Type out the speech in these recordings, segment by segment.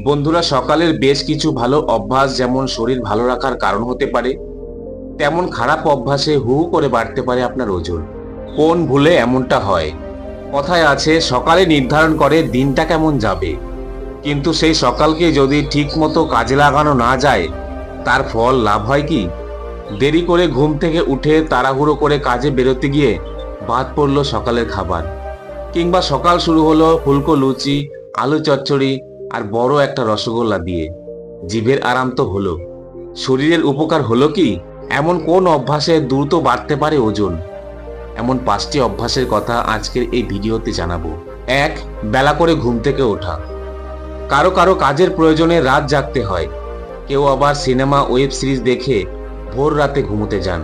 বন্ধুরা, সকালের বেশ কিছু ভালো অভ্যাস যেমন শরীর ভালো রাখার কারণ হতে পারে, তেমন খারাপ অভ্যাসে হু হু করে বাড়তে পারে আপনার ওজন। কোন ভুলে এমনটা হয়? কথায় আছে, সকালে নির্ধারণ করে দিনটা কেমন যাবে, কিন্তু সেই সকালকে যদি ঠিক মতো কাজে লাগানো না যায়, তার ফল লাভ হয় কি? দেরি করে ঘুম থেকে উঠে তাড়াহুড়ো করে কাজে বেরোতে গিয়ে বাদ পড়লো সকালের খাবার, কিংবা সকাল শুরু হলো ফুলকো লুচি, আলু চচ্চড়ি আর বড় একটা রসগোল্লা দিয়ে। জিভের আরাম তো হলো, শরীরের উপকার হলো কি? এমন কোন অভ্যাসে দ্রুত বাড়তে পারে ওজন? এমন 5টি অভ্যাসের কথা আজকের এই ভিডিওতে জানাবো। 1. বেলা করে ঘুম থেকে ওঠা। কারো কারো কাজের প্রয়োজনে রাত জাগতে হয়, কেউ আবার সিনেমা ওয়েব সিরিজ দেখে ভোর রাতে ঘুমোতে যান।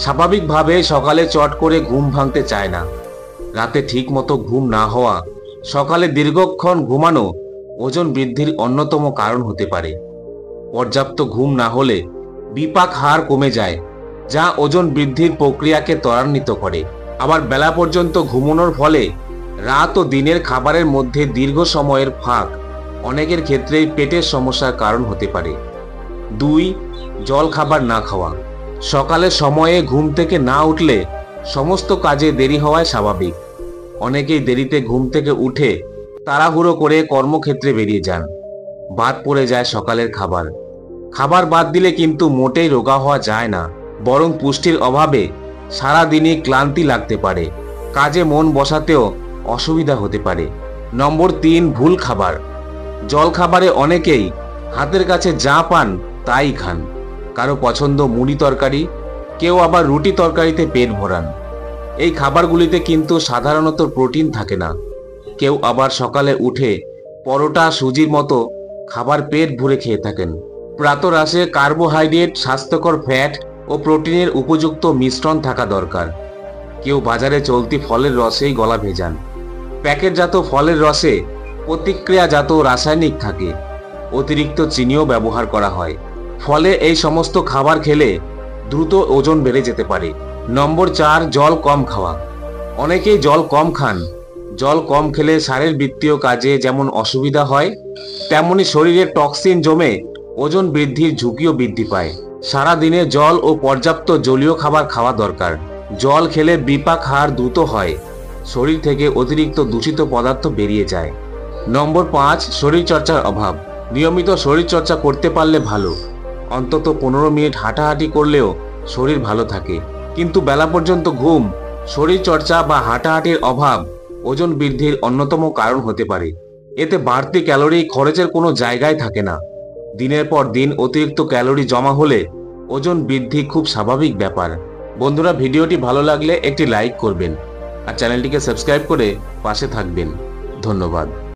স্বাভাবিকভাবে সকালে চট করে ঘুম ভাঙতে চায় না। রাতে ঠিক মতো ঘুম না হওয়া, সকালে দীর্ঘক্ষণ ঘুমানো ওজন বৃদ্ধির অন্যতম কারণ হতে পারে। পর্যাপ্ত ঘুম না হলে বিপাক হার কমে যায়, যা ওজন বৃদ্ধির প্রক্রিয়াকে ত্বরান্বিত করে। আবার বেলা পর্যন্ত ঘুমানোর ফলে রাত ও দিনের খাবারের মধ্যে দীর্ঘ সময়ের ফাঁক অনেকের ক্ষেত্রেই পেটের সমস্যার কারণ হতে পারে। 2. জল খাবার না খাওয়া। সকালে সময়ে ঘুম থেকে না উঠলে সমস্ত কাজে দেরি হওয়াই স্বাভাবিক। অনেকেই দেরিতে ঘুম থেকে উঠে তাড়াহুড়ো করে কর্মক্ষেত্রে বেরিয়ে যান। বাদ পড়ে যায় সকালের খাবার। খাবার বাদ দিলে কিন্তু মোটেই রোগা হওয়া যায় না, বরং পুষ্টির অভাবে সারাদিনই ক্লান্তি লাগতে পারে, কাজে মন বসাতেও অসুবিধা হতে পারে। নম্বর 3. ভুল খাবার। জল খাবারে অনেকেই হাতের কাছে যা পান তাই খান। কারো পছন্দ মুড়ি তরকারি, কেউ আবার রুটি তরকারিতে পেট ভরান। এই খাবারগুলিতে কিন্তু সাধারণত প্রোটিন থাকে না। কেউ আবার সকালে উঠে পরোটা, সুজির মতো খাবার পেট ভরে খেয়ে থাকেন। প্রাতরাশে কার্বোহাইড্রেট, স্বাস্থ্যকর ফ্যাট ও প্রোটিনের উপযুক্ত মিশ্রণ থাকা দরকার। কেউ বাজারে চলতি ফলের রসেই গলা ভেজান। প্যাকেটজাত ফলের রসে প্রতিক্রিয়াজাত রাসায়নিক থাকে, অতিরিক্ত চিনিও ব্যবহার করা হয়। ফলে এই সমস্ত খাবার খেলে দ্রুত ওজন বেড়ে যেতে পারে। নম্বর 4. জল কম খাওয়া। অনেকেই জল কম খান। জল কম খেলে শারীরবৃত্তীয় কাজে যেমন অসুবিধা হয়, তেমনি শরীরে টক্সিন জমে ওজন বৃদ্ধির ঝুঁকিও বৃদ্ধি পায়। সারাদিনে জল ও পর্যাপ্ত জলীয় খাবার খাওয়া দরকার। জল খেলে বিপাক হার দ্রুত হয়, শরীর থেকে অতিরিক্ত দূষিত পদার্থ বেরিয়ে যায়। নম্বর 5. শরীরচর্চার অভাব। নিয়মিত শরীরচর্চা করতে পারলে ভালো। অন্তত 15 মিনিট হাঁটাহাঁটি করলেও শরীর ভালো থাকে। কিন্তু বেলা পর্যন্ত ঘুম, শরীরচর্চা বা হাঁটাহাঁটির অভাব ওজন বৃদ্ধির অন্যতম কারণ হতে পারে। এতে বাড়তি ক্যালোরি খরচের কোনো জায়গায় থাকে না। দিনের পর দিন অতিরিক্ত ক্যালোরি জমা হলে ওজন বৃদ্ধি খুব স্বাভাবিক ব্যাপার। বন্ধুরা, ভিডিওটি ভালো লাগলে একটি লাইক করবেন আর চ্যানেলটিকে সাবস্ক্রাইব করে পাশে থাকবেন। ধন্যবাদ।